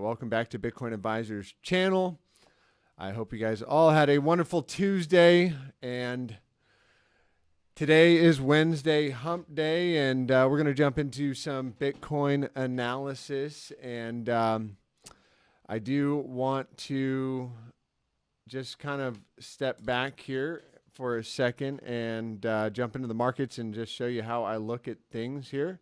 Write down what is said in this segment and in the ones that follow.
Welcome back to Bitcoin Advisors channel. I hope you guys all had a wonderful Tuesday, and today is Wednesday hump day, and we're going to jump into some Bitcoin analysis. And I do want to just kind of step back here for a second and jump into the markets and just show you how I look at things here.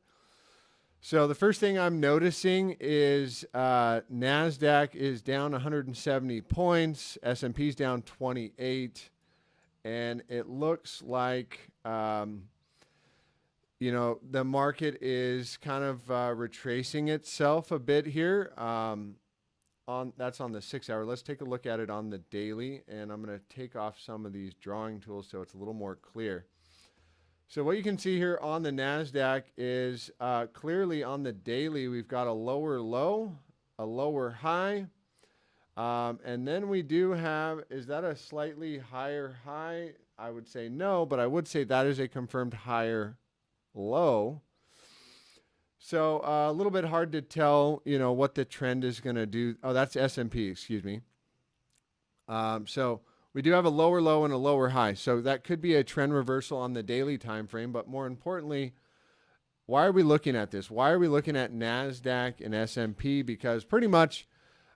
So the first thing I'm noticing is NASDAQ is down 170 points, S&P's down 28, and it looks like, the market is kind of retracing itself a bit here. That's on the 6 hour. Let's take a look at it on the daily, and I'm going to take off some of these drawing tools so it's a little more clear. So what you can see here on the NASDAQ is clearly on the daily, we've got a lower low, a lower high. And then we do have, is that a slightly higher high? I would say no, but I would say that is a confirmed higher low. So a little bit hard to tell, what the trend is going to do. Oh, that's S&P, excuse me. So we do have a lower low and a lower high. So that could be a trend reversal on the daily time frame. But more importantly, why are we looking at this? Why are we looking at NASDAQ and S&P? Because pretty much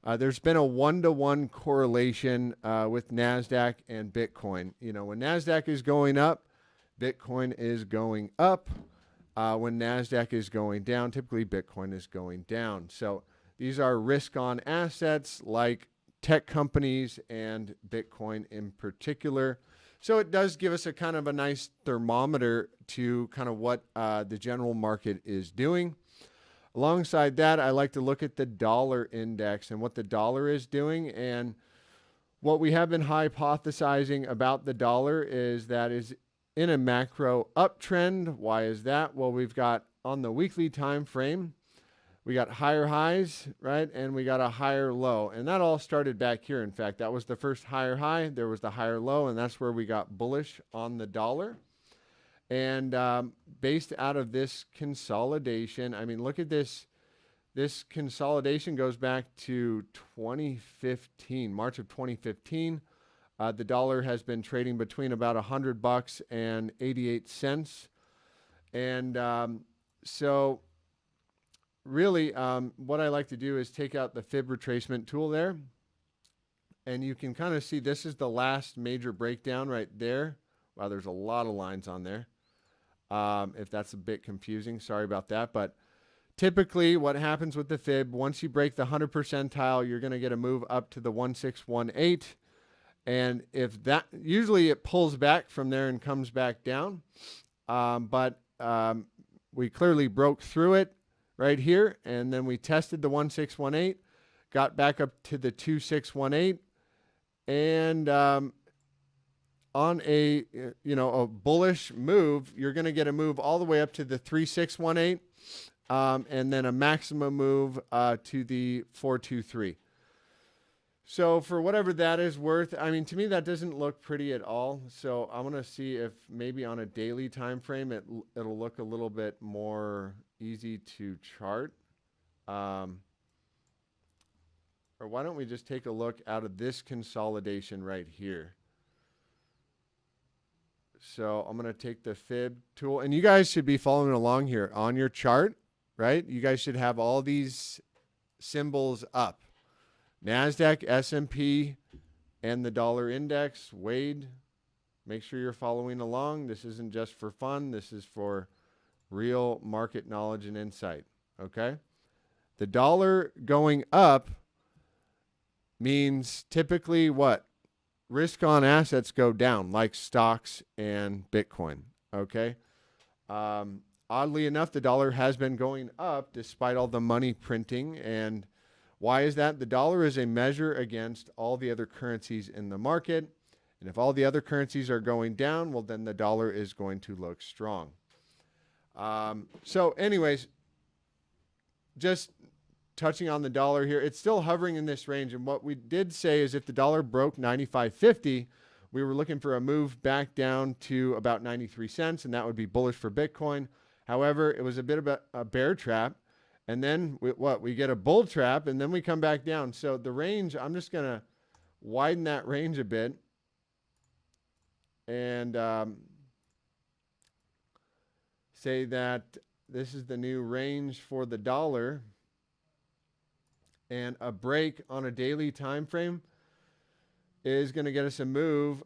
there's been a 1-to-1 correlation with NASDAQ and Bitcoin. When NASDAQ is going up, Bitcoin is going up. When NASDAQ is going down, typically Bitcoin is going down. So these are risk-on assets like tech companies and Bitcoin in particular. So it does give us a kind of a nice thermometer to kind of what the general market is doing. Alongside that, I like to look at the dollar index and what the dollar is doing. And what we have been hypothesizing about the dollar is that is in a macro uptrend. Why is that? Well, we've got on the weekly time frame, we got higher highs, right? And we got a higher low. And that all started back here. In fact, that was the first higher high. There was the higher low, and that's where we got bullish on the dollar. And based out of this consolidation, I mean, look at this. This consolidation goes back to 2015, March of 2015. The dollar has been trading between about $100 and 88 cents. And so really, what I like to do is take out the fib retracement tool there. And you can kind of see this is the last major breakdown right there. Wow, there's a lot of lines on there. If that's a bit confusing, sorry about that. But typically what happens with the fib, once you break the 100 percentile, you're going to get a move up to the 1618. And if that, usually it pulls back from there and comes back down. But we clearly broke through it right here. And then we tested the 1618, got back up to the 2618. And on a bullish move, you're going to get a move all the way up to the 3618. And then a maximum move to the 423. So for whatever that is worth, I mean, to me, that doesn't look pretty at all. So I'm going to see if maybe on a daily time frame, it'll look a little bit more easy to chart. Or why don't we just take a look out of this consolidation right here? So I'm going to take the fib tool, and you guys should be following along here on your chart, right? You guys should have all these symbols up. NASDAQ, S&P, and the dollar index. Wade, make sure you're following along. This isn't just for fun. This is for real market knowledge and insight, okay? The dollar going up means typically what? Risk on assets go down, like stocks and Bitcoin, okay? Oddly enough, the dollar has been going up despite all the money printing. And why is that? The dollar is a measure against all the other currencies in the market. And if all the other currencies are going down, well, then the dollar is going to look strong. So anyways, just touching on the dollar here, it's still hovering in this range. And what we did say is if the dollar broke 95.50, we were looking for a move back down to about 93 cents, and that would be bullish for Bitcoin. However, it was a bit of a bear trap. And then we get a bull trap, and then we come back down. So the range, I'm just going to widen that range a bit. And say that this is the new range for the dollar. And a break on a daily time frame is going to get us a move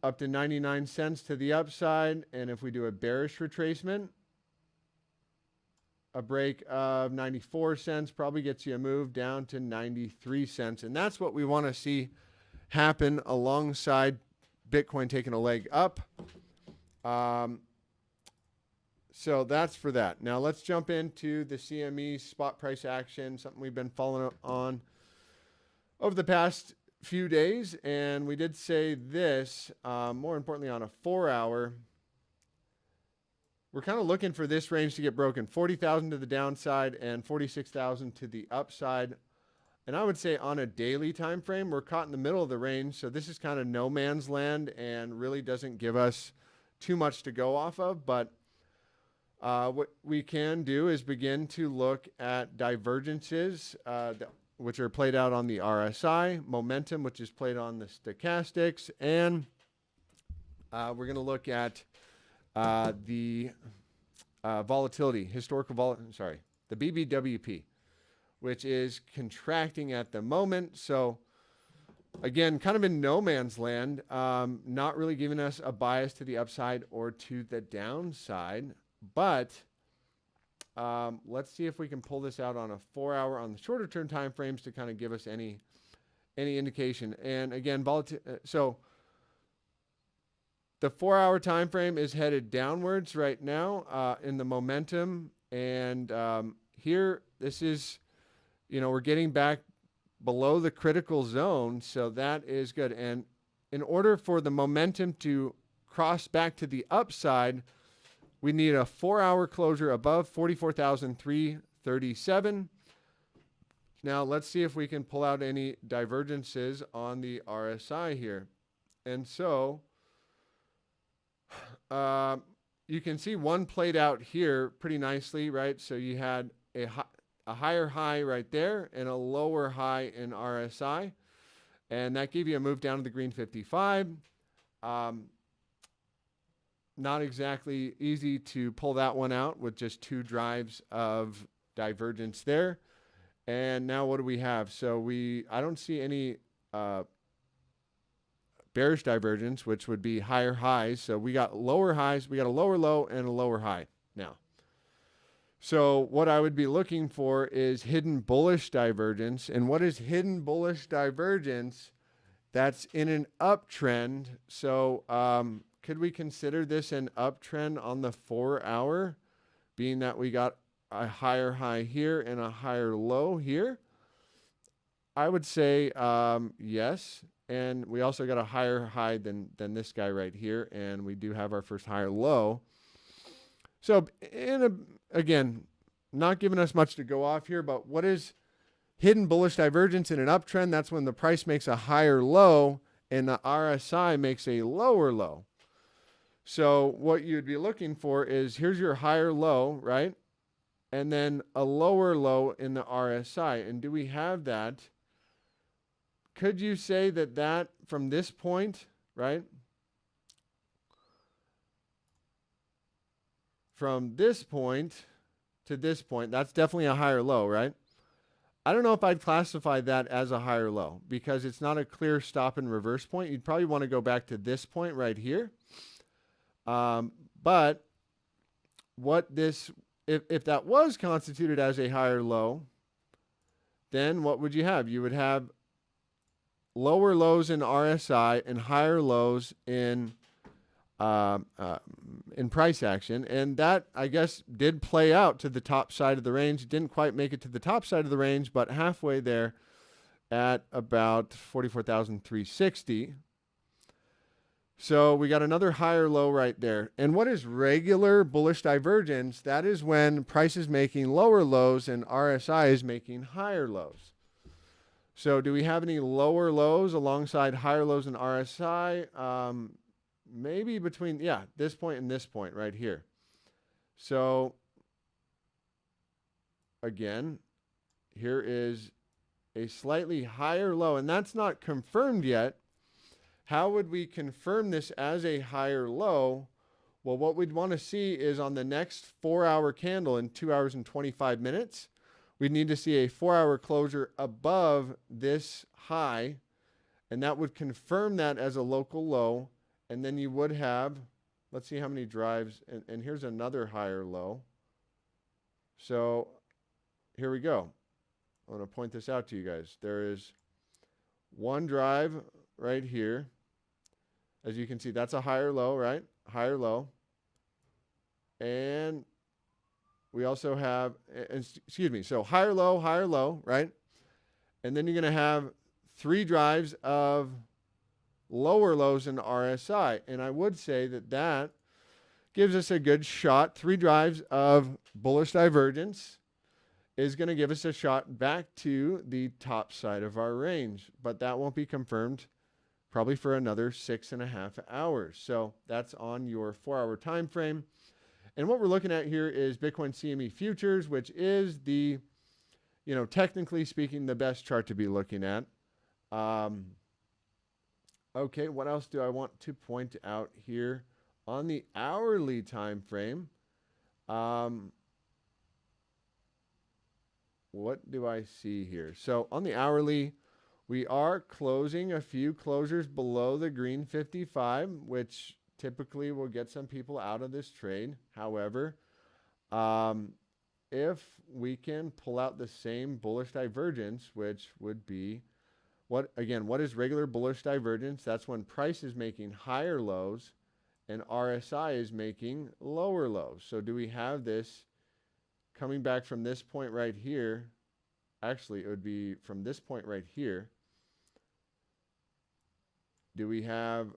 up to 99 cents to the upside. And if we do a bearish retracement, a break of 94 cents probably gets you a move down to 93 cents. And that's what we want to see happen alongside Bitcoin taking a leg up. So that's for that. Now let's jump into the CME spot price action, something we've been following on over the past few days. And we did say this, more importantly on a 4-hour, we're kind of looking for this range to get broken, 40,000 to the downside and 46,000 to the upside. And I would say on a daily time frame, we're caught in the middle of the range. So this is kind of no man's land and really doesn't give us too much to go off of. But what we can do is begin to look at divergences, which are played out on the RSI, momentum, which is played on the stochastics, and we're going to look at the volatility, the BBWP, which is contracting at the moment. So again, kind of in no man's land, not really giving us a bias to the upside or to the downside. But let's see if we can pull this out on a 4-hour on the shorter term time frames to kind of give us any indication. And again, so the 4-hour time frame is headed downwards right now in the momentum. And here, this is, we're getting back below the critical zone. So that is good. And in order for the momentum to cross back to the upside, we need a 4-hour closure above 44,337. Now let's see if we can pull out any divergences on the RSI here. And so you can see one played out here pretty nicely, right? So you had a higher high right there and a lower high in RSI. And that gave you a move down to the green 55. Not exactly easy to pull that one out with just 2 drives of divergence there. And now what do we have? So I don't see any bearish divergence, which would be higher highs. So we got lower highs, we got a lower low and a lower high now. So what I would be looking for is hidden bullish divergence. And what is hidden bullish divergence? That's in an uptrend. So could we consider this an uptrend on the 4-hour, being that we got a higher high here and a higher low here? I would say yes. And we also got a higher high than this guy right here. And we do have our first higher low. So again, not giving us much to go off here, but what is hidden bullish divergence in an uptrend? That's when the price makes a higher low and the RSI makes a lower low. So what you'd be looking for is, here's your higher low, right? And then a lower low in the RSI. And do we have that? Could you say that from this point, right? From this point to this point, that's definitely a higher low, right? I don't know if I'd classify that as a higher low because it's not a clear stop and reverse point. You'd probably want to go back to this point right here. But what this, if that was constituted as a higher low, then what would you have? You would have lower lows in RSI and higher lows in price action. And that, I guess, did play out to the top side of the range. It didn't quite make it to the top side of the range, but halfway there at about 44,360. So we got another higher low right there. And what is regular bullish divergence? That is when price is making lower lows and RSI is making higher lows. So do we have any lower lows alongside higher lows in RSI? Maybe between, this point and this point right here. So again, here is a slightly higher low, and that's not confirmed yet. How would we confirm this as a higher low? Well, what we'd want to see is on the next 4-hour candle in 2 hours and 25 minutes, we'd need to see a 4-hour closure above this high, and that would confirm that as a local low. And then you would have, let's see how many drives, and here's another higher low. So here we go. I want to point this out to you guys. There is one drive right here. As you can see, that's a higher low, right? Higher low. And we also have, excuse me, so higher low, right? And then you're going to have 3 drives of lower lows in RSI. And I would say that that gives us a good shot. 3 drives of bullish divergence is going to give us a shot back to the top side of our range. But that won't be confirmed probably for another 6.5 hours. So that's on your 4-hour time frame. And what we're looking at here is Bitcoin CME futures, which is the, technically speaking, the best chart to be looking at. Okay, what else do I want to point out here on the hourly time frame? What do I see here? So on the hourly, we are closing a few closures below the green 55, which typically will get some people out of this trade. However, if we can pull out the same bullish divergence, which would be what is regular bullish divergence? That's when price is making higher lows and RSI is making lower lows. So do we have this coming back from this point right here? Actually, it would be from this point right here. Do we have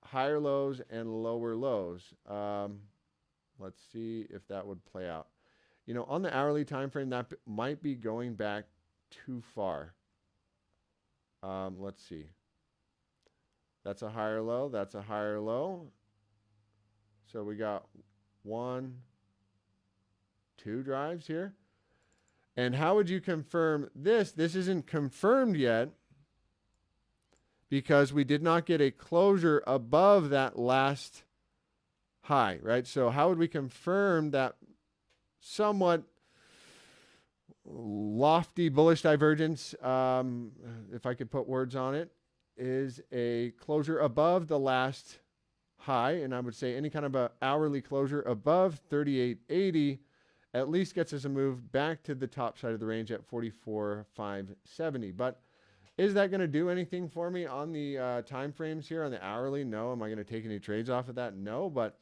higher lows and lower lows? Let's see if that would play out. On the hourly time frame, that might be going back too far. Let's see. That's a higher low. That's a higher low. So we got 1, 2 drives here. And how would you confirm this? This isn't confirmed yet because we did not get a closure above that last high, right? So how would we confirm that somewhat lofty bullish divergence, if I could put words on it, is a closure above the last high? And I would say any kind of a hourly closure above 38.80 at least gets us a move back to the top side of the range at 44,570. But is that going to do anything for me on the time frames here on the hourly? No. Am I going to take any trades off of that? No. But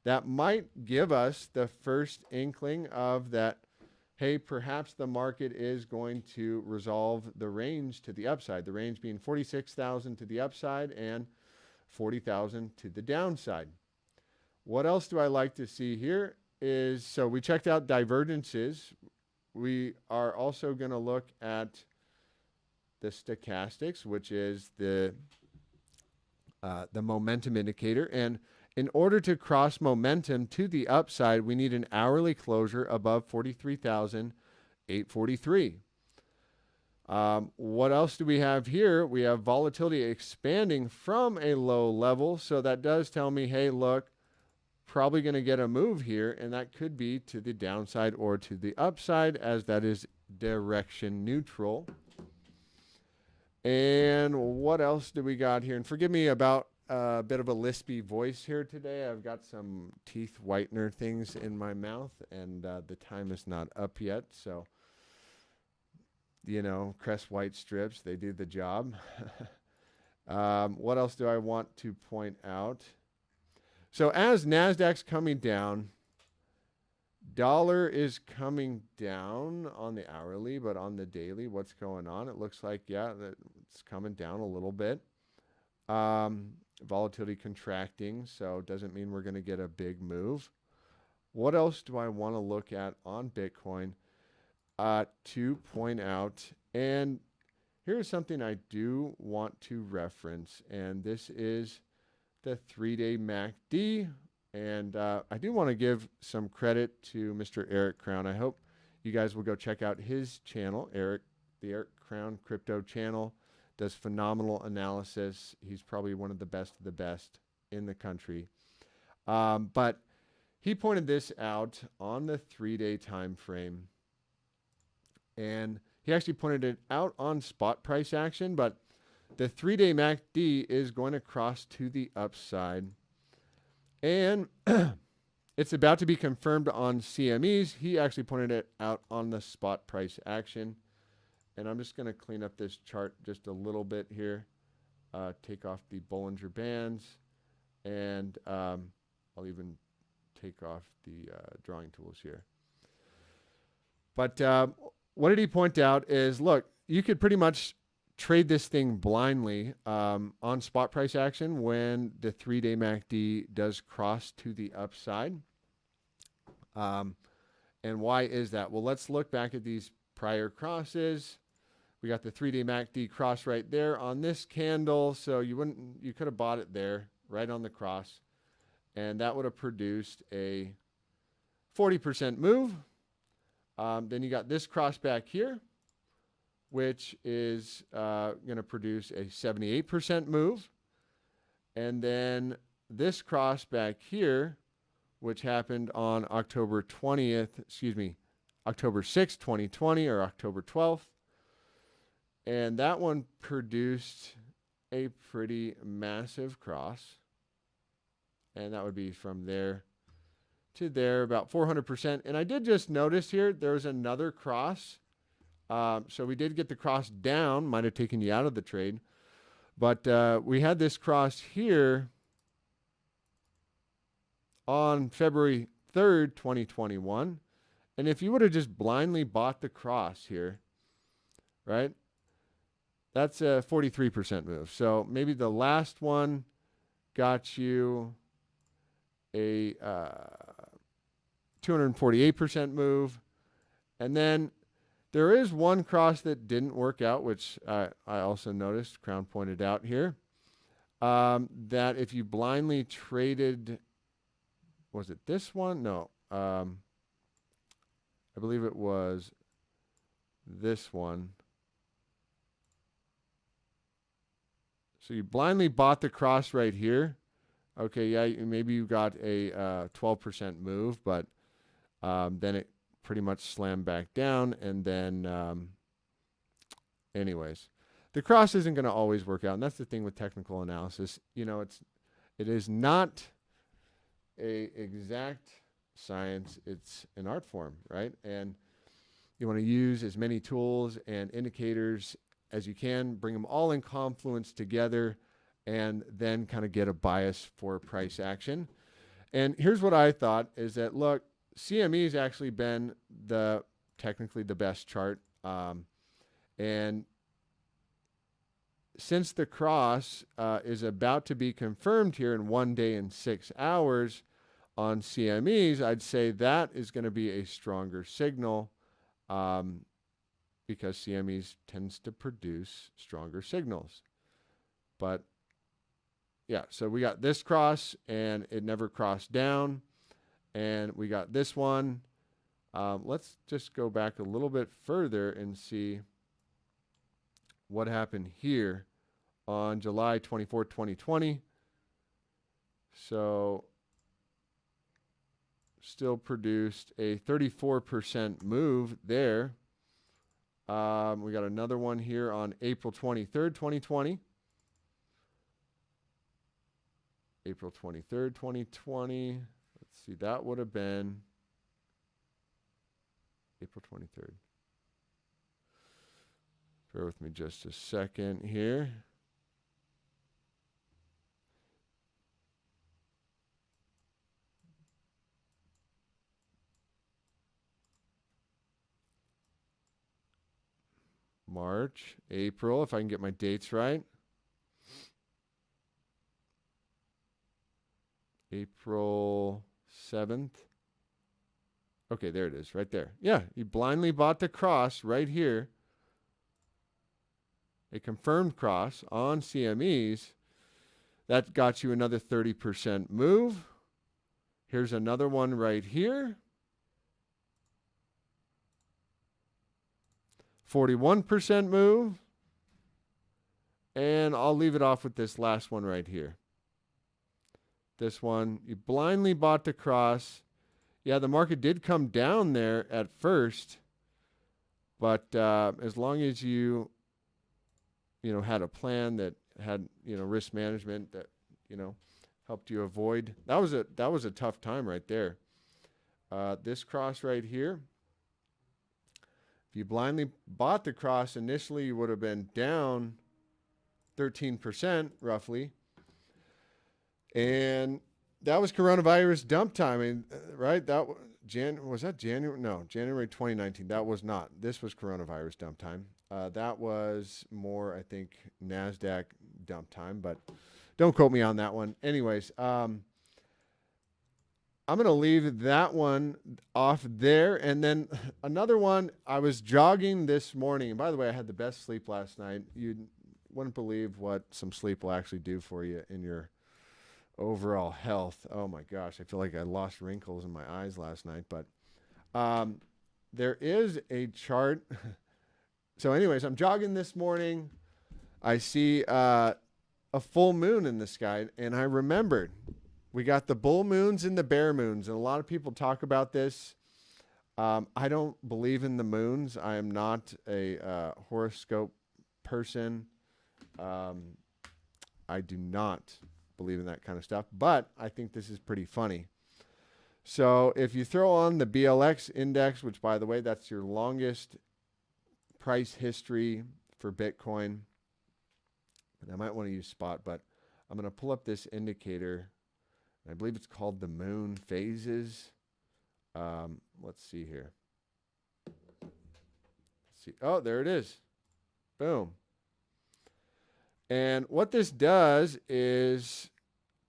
that might give us the first inkling of that, hey, perhaps the market is going to resolve the range to the upside. The range being 46,000 to the upside and 40,000 to the downside. What else do I like to see here is, so we checked out divergences. We are also going to look at the stochastics, which is the momentum indicator. And in order to cross momentum to the upside, we need an hourly closure above 43,843. What else do we have here? We have volatility expanding from a low level. So that does tell me, hey, look, probably going to get a move here, and that could be to the downside or to the upside, as that is direction neutral. And what else do we got here? And forgive me about a bit of a lispy voice here today. I've got some teeth whitener things in my mouth, and the time is not up yet. So, Crest White strips, they do the job. What else do I want to point out? So as NASDAQ's coming down, dollar is coming down on the hourly, but on the daily, what's going on? It looks like, it's coming down a little bit. Volatility contracting, so it doesn't mean we're going to get a big move. What else do I want to look at on Bitcoin to point out? And here's something I do want to reference, and this is the 3-day MACD. And I do want to give some credit to Mr. Eric Crown. I hope You guys will go check out his channel, Eric, the Eric Crown Crypto channel. Does phenomenal analysis. He's probably one of the best in the country. But he pointed this out on the 3-day time frame. And he actually pointed it out on spot price action, but the 3-day MACD is going to cross to the upside. And it's about to be confirmed on CMEs. He actually pointed it out on the spot price action. And I'm just going to clean up this chart just a little bit here. Take off the Bollinger Bands. And I'll even take off the drawing tools here. But what did he point out is, look, you could pretty much trade this thing blindly on spot price action when the 3-day MACD does cross to the upside. And why is that? Well, let's look back at these prior crosses. We got the 3-day MACD cross right there on this candle. So you could have bought it there right on the cross. And that would have produced a 40% move. Then you got this cross back here, which is going to produce a 78% move. And then this cross back here, which happened on October 6th, 2020, or October 12th. And that one produced a pretty massive cross. And that would be from there to there, about 400%. And I did just notice here, there was another cross. So we did get the cross down, might have taken you out of the trade. But we had this cross here on February 3rd, 2021. And if you would have just blindly bought the cross here, right, that's a 43% move. So maybe the last one got you a 248% move. And then there is one cross that didn't work out, which I also noticed, Crown pointed out here, that if you blindly traded, was it this one? No. I believe it was this one. So you blindly bought the cross right here. Okay, yeah, maybe you got a 12% move, but then it pretty much slammed back down. And then, anyways, the cross isn't going to always work out. And that's the thing with technical analysis. You know, it is not a exact science. It's an art form, right? And you want to use as many tools and indicators as you can, bring them all in confluence together, and then kind of get a bias for price action. And here's what I thought is that, look, CME has actually been technically the best chart. And since the cross is about to be confirmed here in 1 day and 6 hours on CMEs, I'd say that is going to be a stronger signal because CMEs tends to produce stronger signals. But yeah, so we got this cross and it never crossed down. And we got this one. Let's just go back a little bit further and see what happened here on July 24th, 2020. So still produced a 34% move there. We got another one here on April 23rd, 2020. April 23rd, 2020. Let's see, that would have been April 23rd. Bear with me just a second here. March, April, if I can get my dates right. April 7th. Okay, there it is, right there. Yeah, you blindly bought the cross right here. A confirmed cross on CMEs. That got you another 30% move. Here's another one right here. 41% move. And I'll leave it off with this last one right here. This one, you blindly bought the cross. Yeah, the market did come down there at first, but as long as you had a plan that had, risk management that, helped you avoid. That was a tough time right there. This cross right here, if you blindly bought the cross initially, you would have been down 13% roughly. And that was coronavirus dump time. I mean, right? Was that January? No, January 2019. That was not. This was coronavirus dump time. That was more, I think, NASDAQ dump time, but don't quote me on that one. Anyways, I'm going to leave that one off there. And then another one, I was jogging this morning. And by the way, I had the best sleep last night. You wouldn't believe what some sleep will actually do for you in your overall health. Oh my gosh, I feel like I lost wrinkles in my eyes last night. But there is a chart. So anyways, I'm jogging this morning. I see a full moon in the sky, and I remembered we got the bull moons and the bear moons, and a lot of people talk about this. I don't believe in the moons. I am not a horoscope person. I do not believe in that kind of stuff, but I think this is pretty funny. So if you throw on the BLX Index, which, by the way, that's your longest price history for Bitcoin, and I might want to use spot, but I'm going to pull up this indicator. I believe it's called the moon phases. Let's see here. Let's see. Oh, there it is. Boom. And what this does is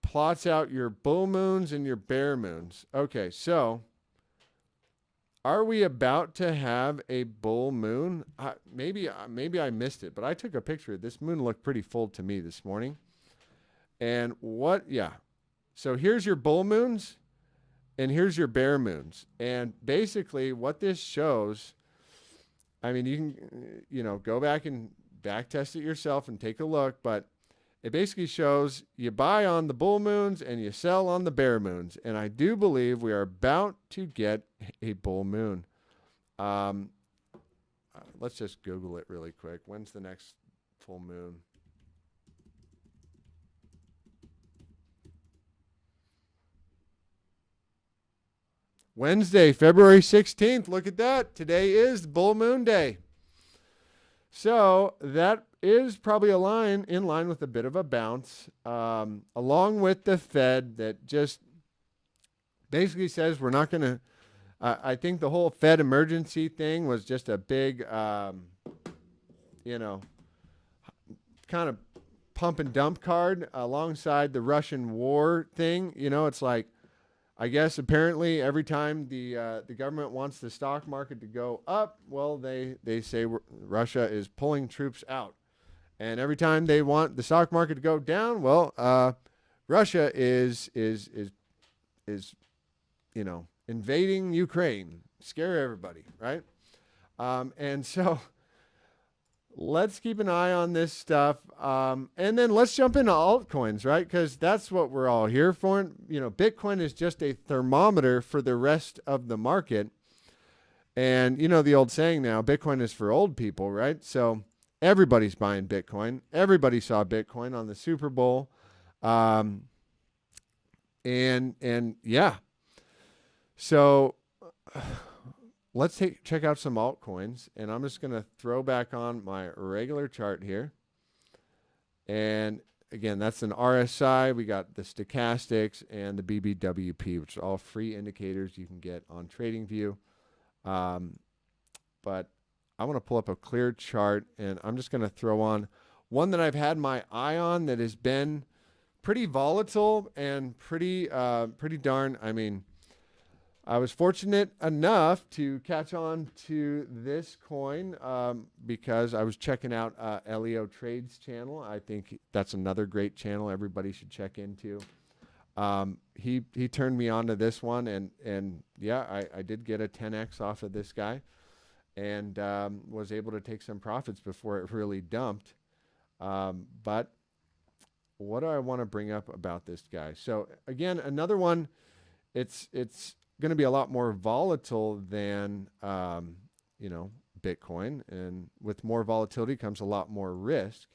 plots out your bull moons and your bear moons. Okay, so are we about to have a bull moon? Maybe I missed it, but I took a picture. This moon looked pretty full to me this morning. And so here's your bull moons and here's your bear moons. And basically what this shows, I mean, you can, go back and back test it yourself and take a look, but it basically shows you buy on the bull moons and you sell on the bear moons. And I do believe we are about to get a bull moon. Let's just Google it really quick. When's the next full moon? Wednesday, February 16th. Look at that. Today is bull moon day. So that is probably in line with a bit of a bounce, along with the Fed that just basically says we're not going to, I think the whole Fed emergency thing was just a big, kind of pump and dump card alongside the Russian war thing. It's like, I guess apparently every time the government wants the stock market to go up, well, they say Russia is pulling troops out. And every time they want the stock market to go down, well, Russia is invading Ukraine, scare everybody, right? And so let's keep an eye on this stuff. And then let's jump into altcoins, right? Because that's what we're all here for. Bitcoin is just a thermometer for the rest of the market. And the old saying now, Bitcoin is for old people, right? So everybody's buying Bitcoin. Everybody saw Bitcoin on the Super Bowl. And yeah. So let's check out some altcoins, and I'm just going to throw back on my regular chart here. And again, that's an RSI. We got the stochastics and the BBWP, which are all free indicators you can get on TradingView. But I want to pull up a clear chart, and I'm just going to throw on one that I've had my eye on that has been pretty volatile and pretty darn, I was fortunate enough to catch on to this coin because I was checking out Leo Trade's channel. I think that's another great channel everybody should check into. He turned me on to this one, and yeah, I did get a 10x off of this guy. and was able to take some profits before it really dumped. But what do I want to bring up about this guy? So again, another one, it's going to be a lot more volatile than, you know, Bitcoin. And with more volatility comes a lot more risk.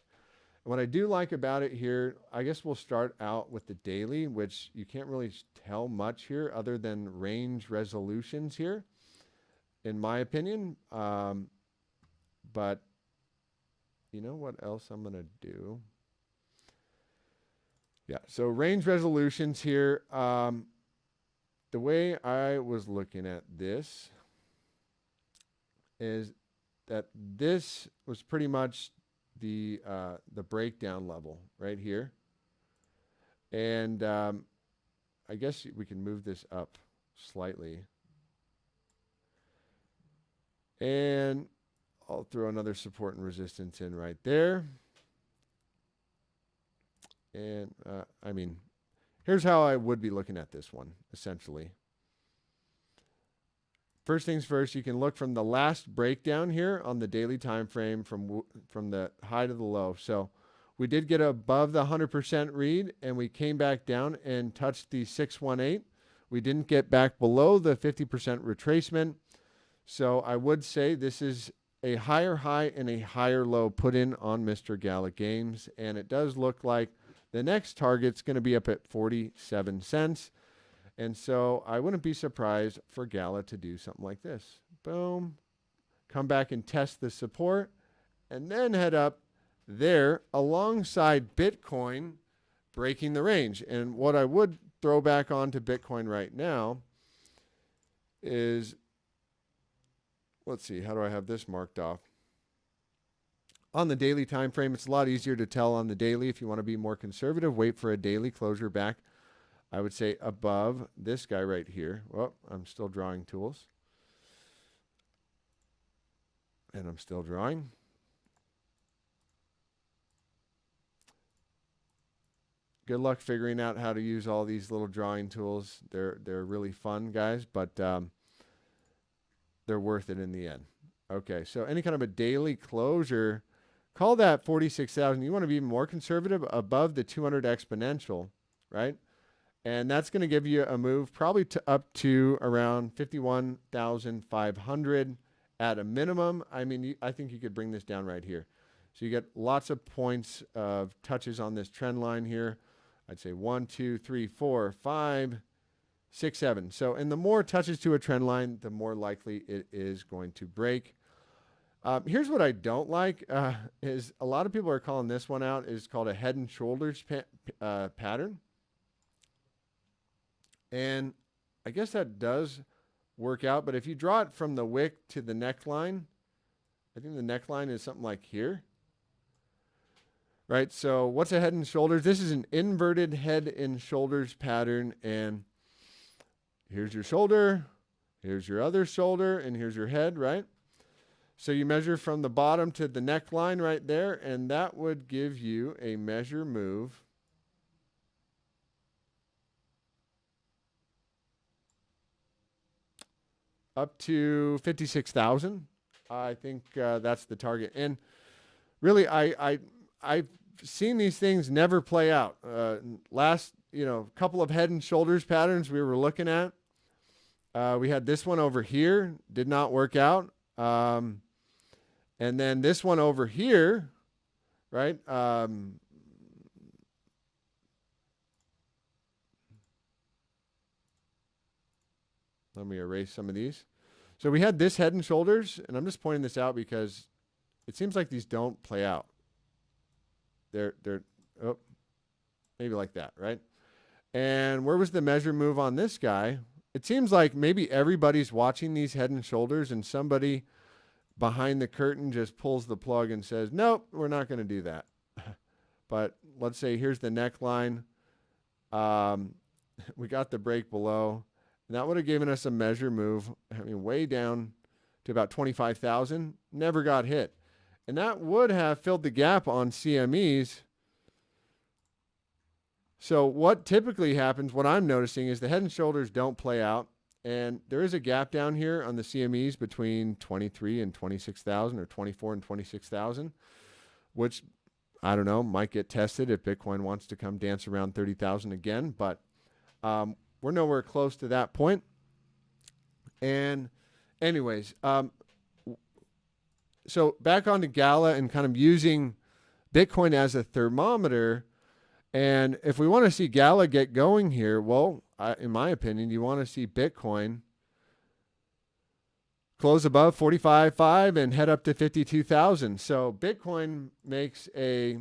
And what I do like about it here, I guess we'll start out with the daily, which you can't really tell much here other than range resolutions here, in my opinion. But you know what else I'm going to do? Yeah, so range resolutions here. The way I was looking at this is that this was pretty much the breakdown level right here. And I guess we can move this up slightly. And I'll throw another support and resistance in right there. And I mean, here's how I would be looking at this one, essentially. First things first, you can look from the last breakdown here on the daily time frame from the high to the low. So we did get above the 100% read, and we came back down and touched the 618. We didn't get back below the 50% retracement. So I would say this is a higher high and a higher low put in on Mr. GALA Games. And it does look like the next target's going to be up at 47 cents. And so I wouldn't be surprised for GALA to do something like this. Boom. Come back and test the support. And then head up there alongside Bitcoin breaking the range. And what I would throw back onto Bitcoin right now is, let's see, how do I have this marked off? On the daily time frame, it's a lot easier to tell on the daily. If you want to be more conservative, wait for a daily closure back, I would say above this guy right here. Well, I'm still drawing tools. And I'm still drawing. Good luck figuring out how to use all these little drawing tools. They're really fun, guys, but they're worth it in the end. Okay, so any kind of a daily closure, call that 46,000. You want to be even more conservative, above the 200 exponential, right? And that's going to give you a move probably to up to around 51,500 at a minimum. I mean, I think you could bring this down right here. So you get lots of points of touches on this trend line here. I'd say 1, 2, 3, 4, 5, 6, 7. So, and the more touches to a trend line, the more likely it is going to break. Here's what I don't like is a lot of people are calling this one out. It's called a head and shoulders pattern. And I guess that does work out. But if you draw it from the wick to the neckline, I think the neckline is something like here. Right? So what's a head and shoulders? This is an inverted head and shoulders pattern. And here's your shoulder. Here's your other shoulder. And here's your head, right? So you measure from the bottom to the neckline right there, and that would give you a measure move up to 56,000. I think that's the target. And really, I've seen these things never play out. Last, couple of head and shoulders patterns we were looking at. We had this one over here, did not work out. And then this one over here, right? Let me erase some of these. So we had this head and shoulders, and I'm just pointing this out because it seems like these don't play out. They're maybe like that, right? And where was the measure move on this guy? It seems like maybe everybody's watching these head and shoulders, and somebody behind the curtain just pulls the plug and says, nope, we're not going to do that. But let's say here's the neckline. We got the break below. And that would have given us a measure move, way down to about 25,000. Never got hit. And that would have filled the gap on CMEs. So what typically happens, what I'm noticing is the head and shoulders don't play out. And there is a gap down here on the CMEs between 23 and 26,000 or 24 and 26,000, which I don't know, might get tested if Bitcoin wants to come dance around 30,000 again, but we're nowhere close to that point. And anyways, so back onto GALA and kind of using Bitcoin as a thermometer. And if we want to see GALA get going here, well, in my opinion, you want to see Bitcoin close above 45.5 and head up to 52,000. So Bitcoin makes a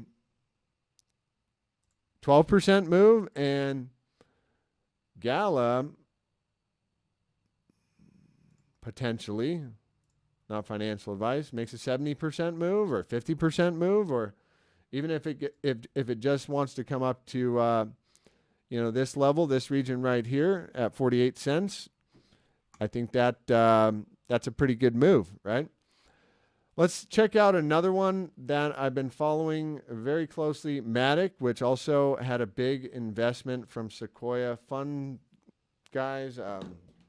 12% move, and GALA potentially, not financial advice, makes a 70% move or 50% move, or even if it just wants to come up to this level, this region right here at 48 cents, I think that that's a pretty good move, right? Let's check out another one that I've been following very closely, MATIC, which also had a big investment from Sequoia Fund guys.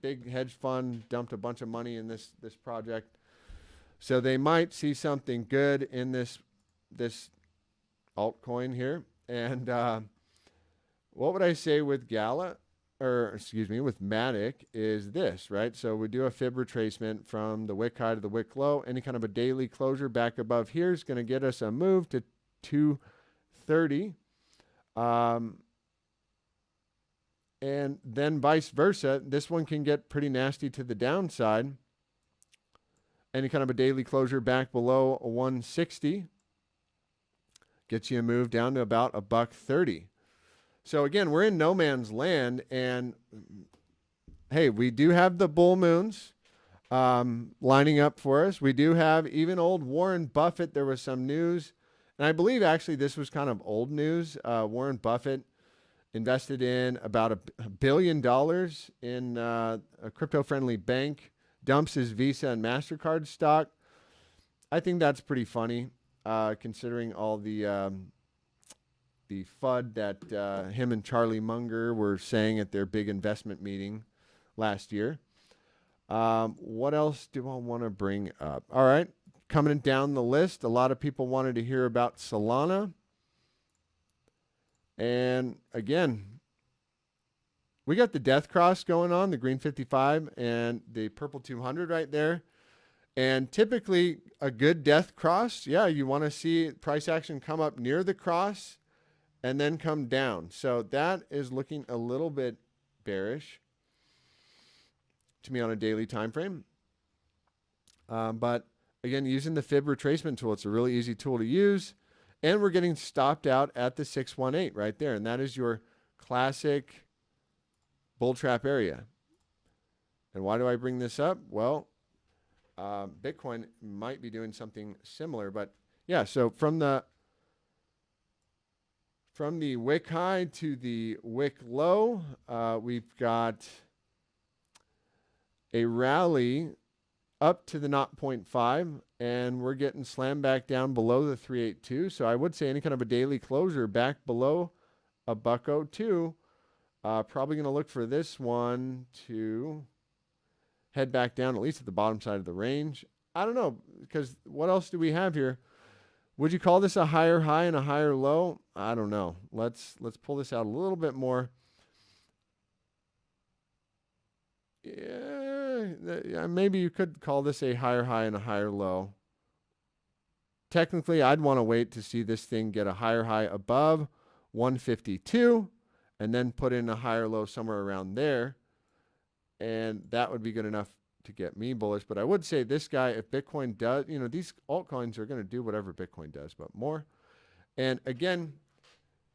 Big hedge fund dumped a bunch of money in this project. So they might see something good in this altcoin here. And what would I say with GALA, with MATIC is this, right? So we do a fib retracement from the wick high to the wick low. Any kind of a daily closure back above here is going to get us a move to 230. And then vice versa, this one can get pretty nasty to the downside. Any kind of a daily closure back below 160 gets you a move down to about $1.30. So again, we're in no man's land, and hey, we do have the bull moons lining up for us. We do have even old Warren Buffett. There was some news, and I believe actually this was kind of old news. Warren Buffett invested in about $1 billion in a crypto-friendly bank, dumps his Visa and MasterCard stock. I think that's pretty funny, considering all the FUD that him and Charlie Munger were saying at their big investment meeting last year. What else do I want to bring up? All right, coming down the list, a lot of people wanted to hear about Solana. And again, we got the death cross going on, the green 55 and the purple 200 right there. And typically a good death cross, yeah, you want to see price action come up near the cross and then come down. So that is looking a little bit bearish to me on a daily time frame. But again, using the fib retracement tool, it's a really easy tool to use. And we're getting stopped out at the 618 right there. And that is your classic bull trap area. And why do I bring this up? Well, Bitcoin might be doing something similar. But yeah, so from the wick high to the wick low, we've got a rally up to the 0.5, and we're getting slammed back down below the 382. So I would say any kind of a daily closure back below $1.02. Probably going to look for this one to head back down, at least at the bottom side of the range. I don't know, because what else do we have here? Would you call this a higher high and a higher low? I don't know. Let's pull this out a little bit more. Yeah, maybe you could call this a higher high and a higher low. Technically, I'd want to wait to see this thing get a higher high above 152 and then put in a higher low somewhere around there. And that would be good enough to get me bullish. But I would say this guy, if Bitcoin does, these altcoins are going to do whatever Bitcoin does, but more. And again,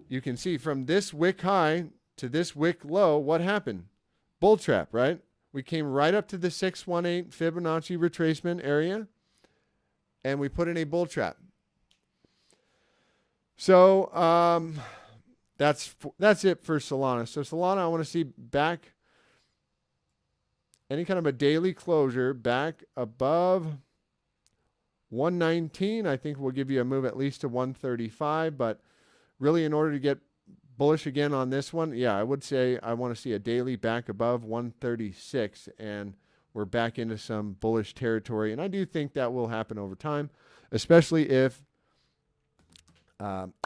you can see from this wick high to this wick low, what happened? Bull trap, right? We came right up to the 618 Fibonacci retracement area, and we put in a bull trap. So that's it for Solana. So Solana, I want to see back any kind of a daily closure back above 119. I think will give you a move at least to 135. But really, in order to get bullish again on this one. Yeah, I would say I want to see a daily back above 136, and we're back into some bullish territory. And I do think that will happen over time, especially if Bitcoin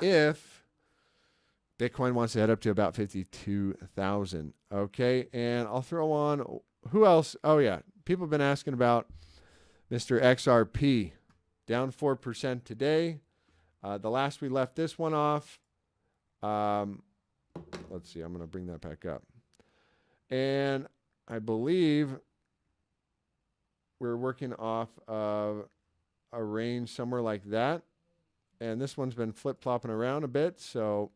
wants to head up to about 52,000. Okay, and I'll throw on, who else? Oh yeah, people have been asking about Mr. XRP, down 4% today. The last we left this one off, let's see, I'm going to bring that back up. And I believe we're working off of a range somewhere like that. And this one's been flip-flopping around a bit. So,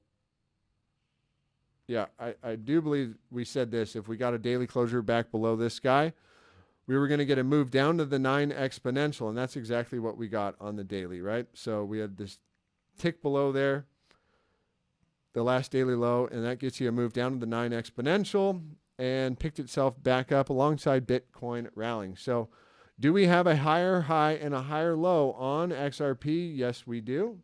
yeah, I do believe we said this. If we got a daily closure back below this guy, we were going to get a move down to the 9 exponential. And that's exactly what we got on the daily, right? So we had this tick below there, the last daily low, and that gets you a move down to the 9 exponential and picked itself back up alongside Bitcoin rallying. So do we have a higher high and a higher low on XRP? Yes, we do.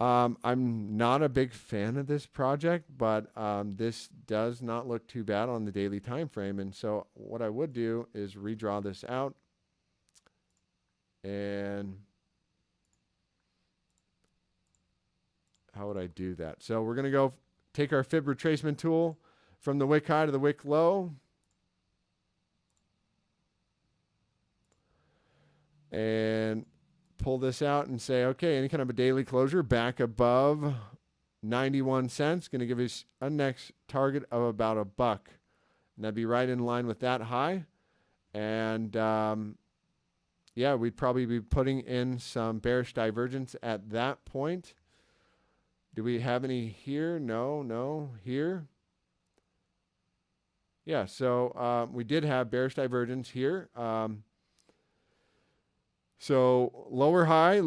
I'm not a big fan of this project, but this does not look too bad on the daily time frame. And so what I would do is redraw this out, and how would I do that? So we're going to go take our fib retracement tool from the wick high to the wick low. And pull this out and say, okay, any kind of a daily closure back above 91 cents, going to give us a next target of about $1. And that'd be right in line with that high. And yeah, we'd probably be putting in some bearish divergence at that point. Do we have any here? No, here. Yeah, so we did have bearish divergence here. So lower high,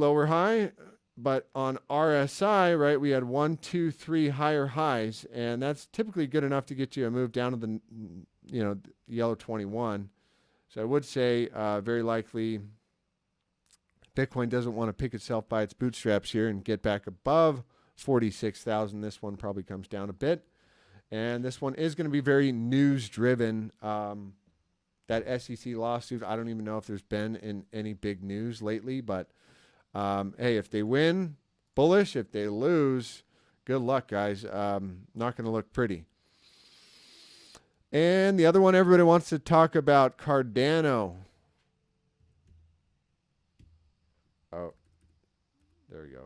but on RSI, right, we had 1, 2, 3 higher highs, and that's typically good enough to get you a move down to the, yellow 21. So I would say very likely Bitcoin doesn't want to pick itself by its bootstraps here and get back above 46,000. This one probably comes down a bit. And this one is going to be very news-driven. That SEC lawsuit, I don't even know if there's been in any big news lately. But, hey, if they win, bullish. If they lose, good luck, guys. Not going to look pretty. And the other one everybody wants to talk about, Cardano. Oh, there we go.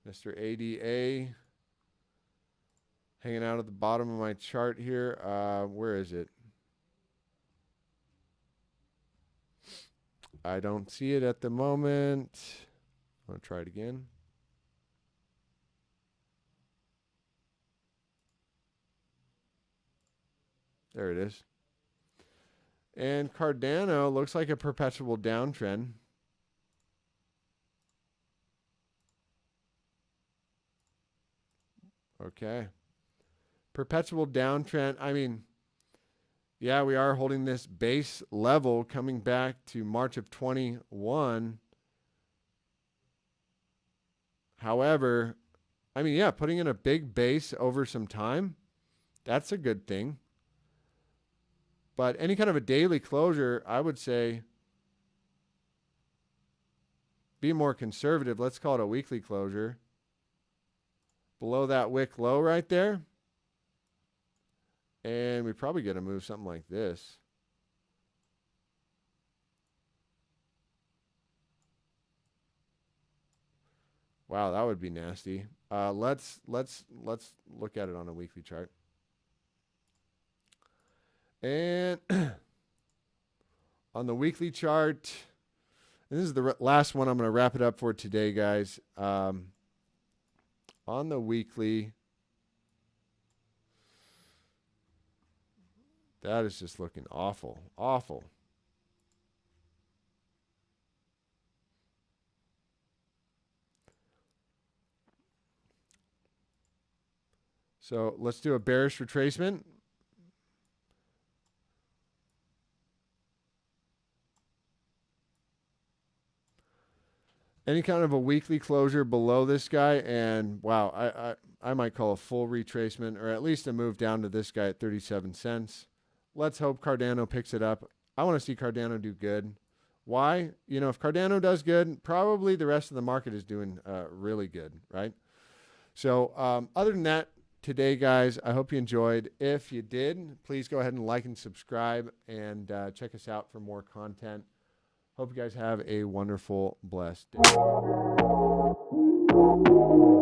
Mr. ADA hanging out at the bottom of my chart here. Where is it? I don't see it at the moment. I'm going to try it again. There it is. And Cardano looks like a perpetual downtrend. Okay. Perpetual downtrend. I mean, yeah, we are holding this base level coming back to March of 21. However, I mean, yeah, putting in a big base over some time, that's a good thing. But any kind of a daily closure, I would say, be more conservative. Let's call it a weekly closure. Below that wick low right there. And we probably get to move something like this. Wow, that would be nasty. Let's look at it on a weekly chart. And on the weekly chart, and this is the last one I'm going to wrap it up for today, guys. On the weekly, that is just looking awful, awful. So let's do a bearish retracement. Any kind of a weekly closure below this guy, and wow, I might call a full retracement, or at least a move down to this guy at 37 cents. Let's hope Cardano picks it up. I want to see Cardano do good. Why? You know, if Cardano does good, probably the rest of the market is doing really good, right? So other than that, today, guys, I hope you enjoyed. If you did, please go ahead and like and subscribe, and check us out for more content. Hope you guys have a wonderful, blessed day.